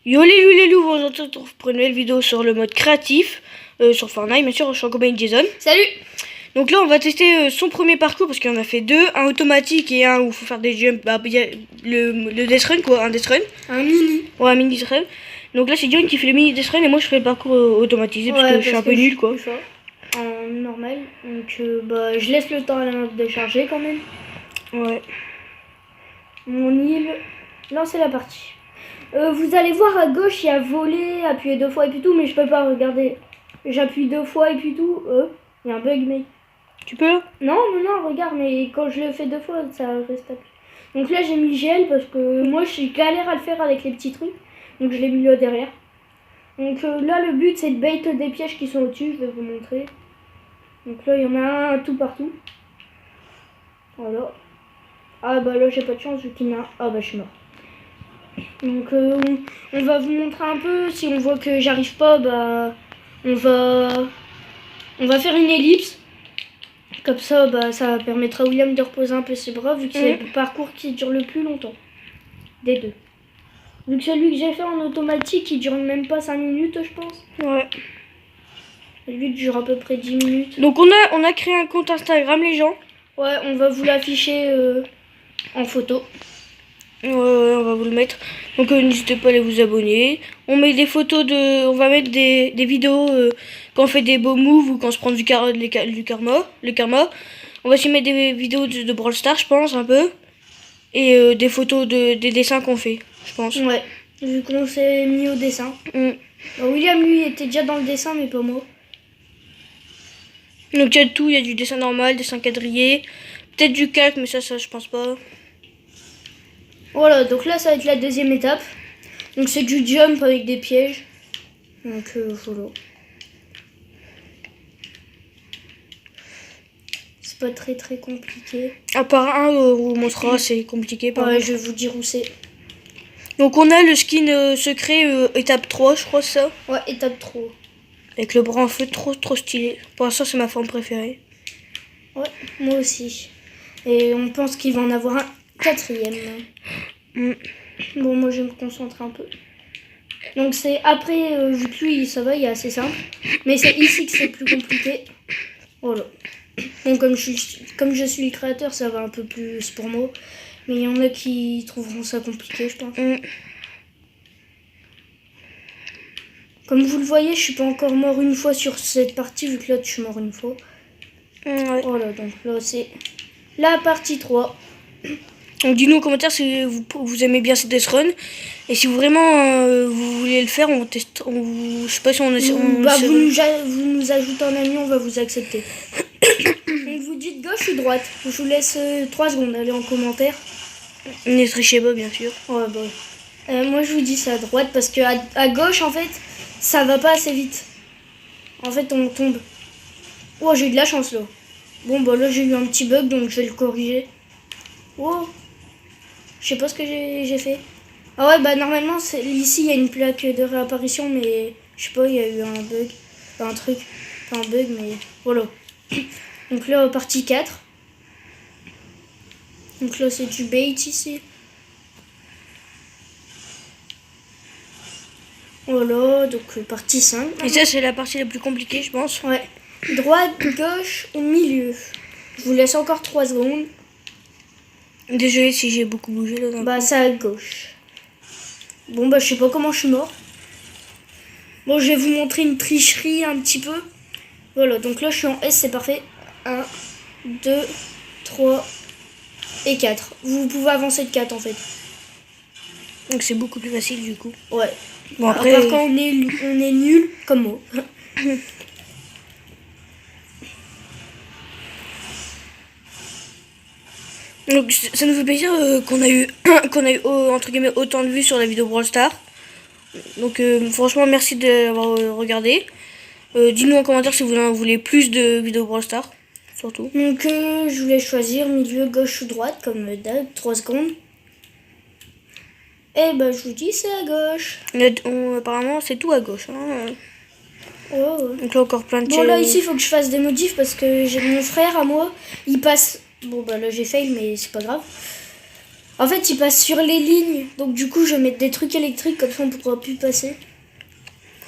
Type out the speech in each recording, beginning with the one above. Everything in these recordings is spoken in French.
Yo les loups, on se retrouve pour une nouvelle vidéo sur le mode créatif, sur Fortnite, bien sûr, je suis en compagnie de Jason. Salut. Donc là on va tester son premier parcours parce qu'il en a fait deux, un automatique et un où il faut faire des jumps, il y a le death run quoi, un death run. Un mini. Ouais, un mini death run. Donc là c'est Dion qui fait le mini death run et moi je ferai le parcours automatisé parce que je suis un peu nul quoi. En normal, donc je laisse le temps à la map de charger quand même. Ouais. Mon île, lancer la partie. Vous allez voir à gauche il y a voler, appuyer 2 fois et puis tout, mais je peux pas regarder. J'appuie 2 fois et puis tout. Il y a un bug mec. Tu peux? Non, regarde, mais quand je le fais 2 fois, ça reste appuyé. Donc là j'ai mis gel parce que moi je galère à le faire avec les petits trucs. Donc je l'ai mis là derrière. Donc là le but c'est de bait des pièges qui sont au-dessus, je vais vous montrer. Donc là il y en a un tout partout. Voilà. Ah bah là j'ai pas de chance vu qu'il y en a un. Ah bah je suis mort. Donc on va vous montrer un peu. Si on voit que j'arrive pas, bah on va faire une ellipse. Comme ça, bah ça permettra à William de reposer un peu ses bras vu que c'est le parcours qui dure le plus longtemps. Des deux. Vu que celui que j'ai fait en automatique, il dure même pas 5 minutes, je pense. Ouais. Lui dure à peu près 10 minutes. Donc on a créé un compte Instagram les gens. Ouais, on va vous l'afficher en photo. Ouais, on va vous le mettre. Donc n'hésitez pas à aller vous abonner. On met des photos on va mettre des vidéos quand on fait des beaux moves ou quand on se prend du karma. On va aussi mettre des vidéos de Brawl Stars, je pense, un peu. Et des photos des dessins qu'on fait, je pense. Ouais, vu qu'on s'est mis au dessin. William, lui, était déjà dans le dessin, mais pas moi. Donc il y a de tout, il y a du dessin normal, dessin quadrillé, peut-être du calque, mais ça je pense pas. Voilà, donc là ça va être la deuxième étape. Donc c'est du jump avec des pièges. Donc voilà. C'est pas très compliqué. À part un où on montrera, c'est compliqué. Ouais, je vais vous dire où c'est. Donc on a le skin secret étape 3, je crois ça. Ouais, étape 3. Avec le bras en feu, trop stylé. Pour l'instant c'est ma forme préférée. Ouais, moi aussi. Et on pense qu'il va en avoir un quatrième. Bon, moi je vais me concentrer un peu. Donc c'est après, vu que lui ça va, il est assez simple. Mais c'est ici que c'est plus compliqué. Voilà. Bon, comme je suis le créateur, ça va un peu plus pour moi. Mais il y en a qui trouveront ça compliqué, je pense. Comme vous le voyez, je suis pas encore mort une fois sur cette partie, vu que là, je suis mort une fois. Ouais. Voilà, donc là, c'est la partie 3. Donc dis-nous en commentaire si vous aimez bien cette death run. Et si vraiment vous voulez le faire, on teste. Je sais pas si on essaie. Vous nous ajoutez en ami, on va vous accepter. Donc vous dites gauche ou droite. Je vous laisse 3 secondes, allez en commentaire. Ne trichez pas, bien sûr. Ouais, bah. Moi je vous dis c'est à droite parce que à gauche en fait ça va pas assez vite. En fait on tombe. Oh, j'ai eu de la chance là. Bon bah là j'ai eu un petit bug donc je vais le corriger. Oh, je sais pas ce que j'ai fait. Ah ouais, bah normalement ici il y a une plaque de réapparition, mais je sais pas, il y a eu un bug. Enfin, un truc, pas un bug, mais voilà. Donc là partie 4. Donc là c'est du bait ici. Voilà, donc partie 5. Et ça c'est la partie la plus compliquée, je pense. Ouais. Droite, gauche ou milieu. Je vous laisse encore 3 secondes. Désolé si j'ai beaucoup bougé là. Bah c'est à gauche. Bon bah je sais pas comment je suis mort. Bon, je vais vous montrer une tricherie un petit peu. Voilà, donc là je suis en S, c'est parfait. 1, 2, 3 et 4. Vous pouvez avancer de 4 en fait. Donc c'est beaucoup plus facile du coup. Ouais. Bon après. À part quand on est nul comme moi. Donc ça nous fait plaisir qu'on a eu entre guillemets autant de vues sur la vidéo Brawl Stars. Donc franchement merci d'avoir regardé. Dites-nous en commentaire si vous en voulez plus de vidéos Brawl Stars. Surtout. Donc je voulais choisir milieu, gauche ou droite comme d'hab, 3 secondes. Et bah je vous dis c'est à gauche. Apparemment c'est tout à gauche. Hein. Ouais. Donc là encore plein de Bon là ici il faut que je fasse des modifs parce que j'ai mon frère à moi, il passe. Bon bah là j'ai fail mais c'est pas grave. En fait, il passe sur les lignes. Donc du coup, je vais mettre des trucs électriques, comme ça on pourra plus passer.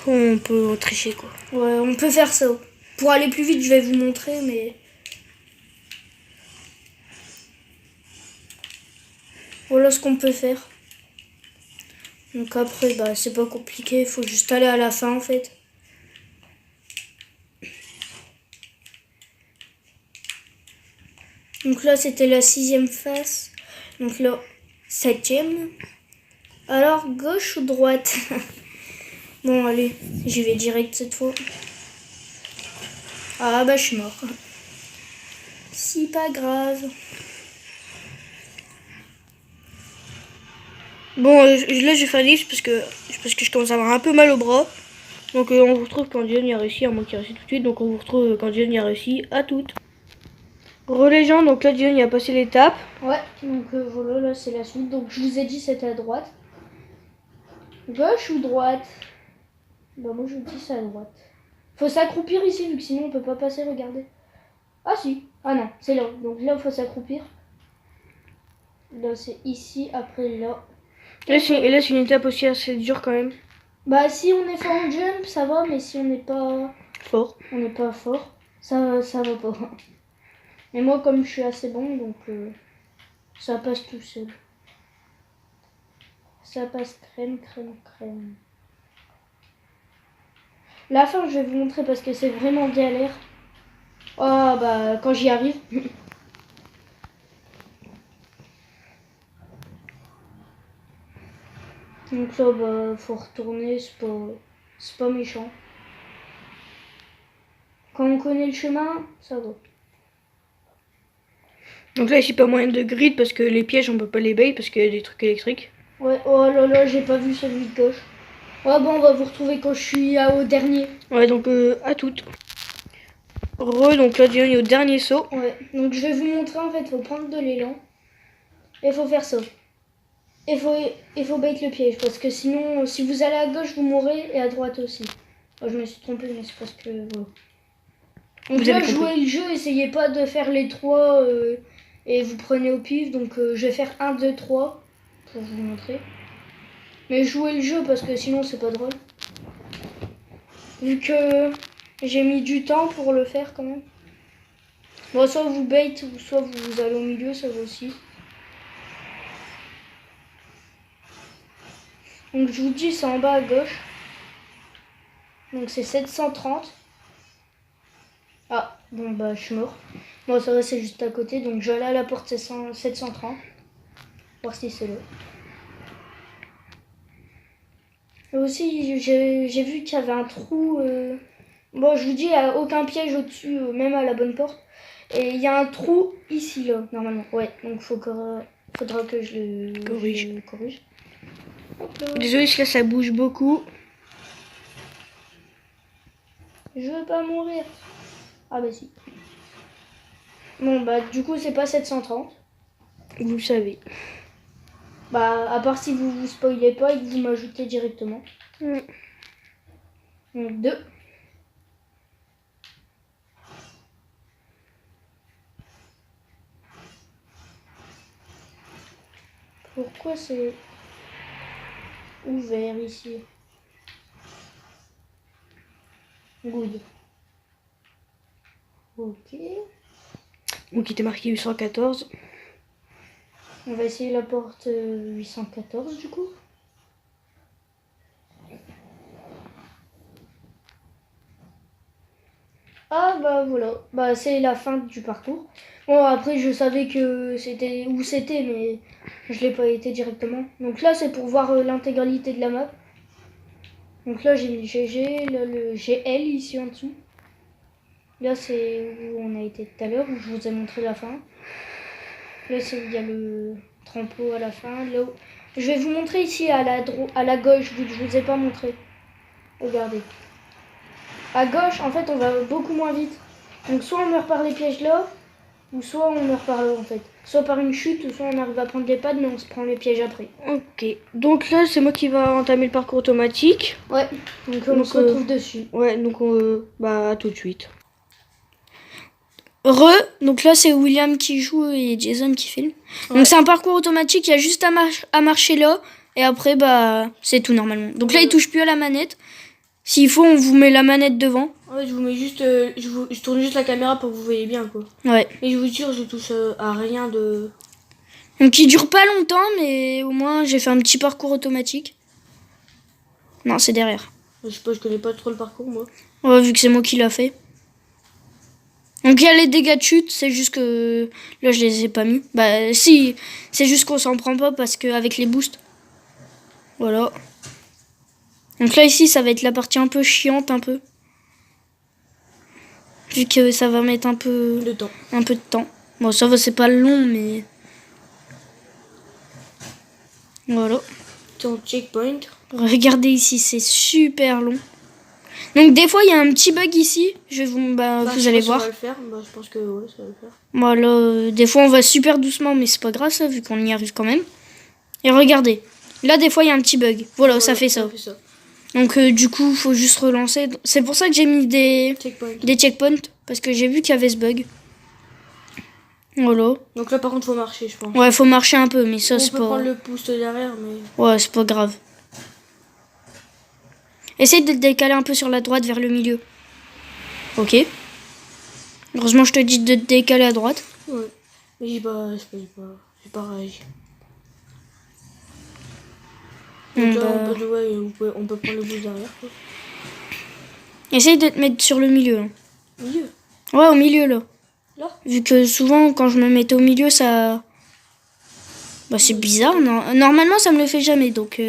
On peut tricher quoi. Ouais, on peut faire ça. Pour aller plus vite, je vais vous montrer, mais... Voilà ce qu'on peut faire. Donc après, bah c'est pas compliqué, il faut juste aller à la fin en fait. Donc là, c'était la 6e face. Donc là, 7e. Alors, gauche ou droite? Bon, allez, j'y vais direct cette fois. Ah bah, je suis mort. Si, pas grave. Bon, là je vais faire lift parce que je commence à avoir un peu mal au bras. Donc on vous retrouve quand Diane y a réussi, à moins qu'il y a réussi tout de suite. Donc on vous retrouve quand Diane y a réussi. À toutes. Les gens, donc là Diane y a passé l'étape. Ouais, donc voilà, là c'est la suite. Donc je vous ai dit c'était à droite. Gauche ou droite? Bah moi je vous dis c'est à droite. Faut s'accroupir ici vu que sinon on peut pas passer, regardez. Ah si, ah non, c'est là. Donc là il faut s'accroupir. Là c'est ici, après là. Et là c'est une étape aussi assez dure quand même. Bah si on est fort en jump, ça va, mais si on n'est pas fort, ça va pas. Mais moi comme je suis assez bon, donc ça passe tout seul. Ça passe crème. La fin je vais vous montrer parce que c'est vraiment galère. Oh bah quand j'y arrive. Donc là bah faut retourner, c'est pas méchant. Quand on connaît le chemin, ça va. Donc là ici pas moyen de grid parce que les pièges on peut pas les bait parce qu'il y a des trucs électriques. Ouais, oh là là, j'ai pas vu celui de gauche. Ouais bon on va vous retrouver quand je suis au dernier. Ouais donc à toutes. Donc là Diane est au dernier saut. Ouais, donc je vais vous montrer en fait, faut prendre de l'élan. Et faut faire ça. Il faut bait le piège parce que sinon si vous allez à gauche vous mourrez et à droite aussi. Oh, je me suis trompée mais c'est parce que voilà. Donc là jouez le jeu, essayez pas de faire les 3 et vous prenez au pif. Donc je vais faire 1, 2, 3 pour vous montrer. Mais jouez le jeu parce que sinon c'est pas drôle. Vu que j'ai mis du temps pour le faire quand même. Bon soit vous bait ou soit vous allez au milieu, ça va aussi. Donc je vous dis c'est en bas à gauche. Donc c'est 730. Ah bon bah je suis mort. Bon ça va c'est juste à côté donc je vais aller à la porte 730. Voir si c'est là. Et aussi j'ai vu qu'il y avait un trou. Bon je vous dis il n'y a aucun piège au-dessus, même à la bonne porte. Et il y a un trou ici là normalement. Ouais donc faudra que je le corrige. Désolé si là ça bouge beaucoup. Je veux pas mourir. Ah bah si. Bon bah du coup c'est pas 730. Vous le savez. Bah à part si vous spoilez pas et que vous m'ajoutez directement. Donc 2. Pourquoi c'est ouvert ici? Good. Ok. Donc il était marqué 814. On va essayer la porte 814 du coup. Ah bah voilà. Bah c'est la fin du parcours. Bon après je savais que c'était où c'était mais je l'ai pas été directement. Donc là c'est pour voir l'intégralité de la map. Donc là j'ai mis le GG, là le GL ici en dessous. Là c'est où on a été tout à l'heure, où je vous ai montré la fin. Là c'est où il y a le trempeau à la fin. Là où... Je vais vous montrer ici à la gauche vu que je vous ai pas montré. Regardez. À gauche en fait on va beaucoup moins vite. Donc soit on meurt par les pièges là, ou soit on meurt par là en fait. Soit par une chute, ou soit on arrive à prendre des pads mais on se prend les pièges après. Ok, donc là c'est moi qui va entamer le parcours automatique. Ouais, donc on se retrouve dessus. Ouais, donc bah à tout de suite. Donc là c'est William qui joue et Jason qui filme. Ouais. Donc c'est un parcours automatique, il y a juste à marcher là et après bah c'est tout normalement. Donc là il touche plus à la manette. S'il faut on vous met la manette devant. Ouais, je vous mets juste, je tourne juste la caméra pour que vous voyez bien quoi. Ouais. Et je vous jure, je touche à rien de. Donc il dure pas longtemps mais au moins j'ai fait un petit parcours automatique. Non c'est derrière. Je sais pas, je connais pas trop le parcours moi. Ouais vu que c'est moi qui l'a fait. Donc il y a les dégâts de chute, c'est juste que là je les ai pas mis. Bah si, c'est juste qu'on s'en prend pas parce qu'avec les boosts. Voilà. Donc là ici ça va être la partie un peu chiante un peu. Vu que ça va mettre un peu De temps. de temps. Bon ça va c'est pas long mais. Voilà. Ton checkpoint. Regardez ici, c'est super long. Donc des fois il y a un petit bug ici, vous allez voir. Ça va le faire. Bah, je pense que ouais, ça va le faire. Voilà, des fois on va super doucement, mais c'est pas grave ça, vu qu'on y arrive quand même. Et regardez, là des fois il y a un petit bug. Voilà, ça fait ça. Donc du coup, faut juste relancer. C'est pour ça que j'ai mis des checkpoints, parce que j'ai vu qu'il y avait ce bug. Voilà. Donc là par contre faut marcher, je pense. Ouais, faut marcher un peu, mais ça On c'est peut pas... prendre le boost derrière, mais... Ouais, c'est pas grave. Essaye de te décaler un peu sur la droite vers le milieu. Ok. Heureusement, je te dis de te décaler à droite. Ouais. Mais j'ai pas réagi. Donc là, on peut prendre le boost derrière, quoi. Essaye de te mettre sur le milieu. Hein. Milieu. Ouais, au milieu, là. Là. Vu que souvent, quand je me mettais au milieu, ça... Bah, c'est bizarre. Non. Normalement, ça me le fait jamais, donc...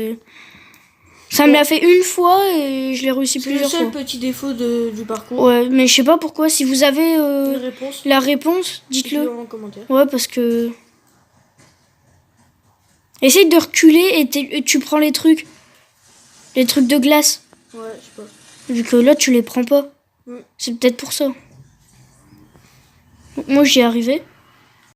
Ça me l'a fait une fois et je l'ai réussi plusieurs fois. C'est le seul petit défaut du parcours. Ouais, mais je sais pas pourquoi. Si vous avez réponse, la réponse, dites-le en commentaire. Ouais, parce que... Essaye de reculer et tu prends les trucs. Les trucs de glace. Ouais, je sais pas. Vu que là, tu les prends pas. Mm. C'est peut-être pour ça. Donc, moi, j'y ai arrivé.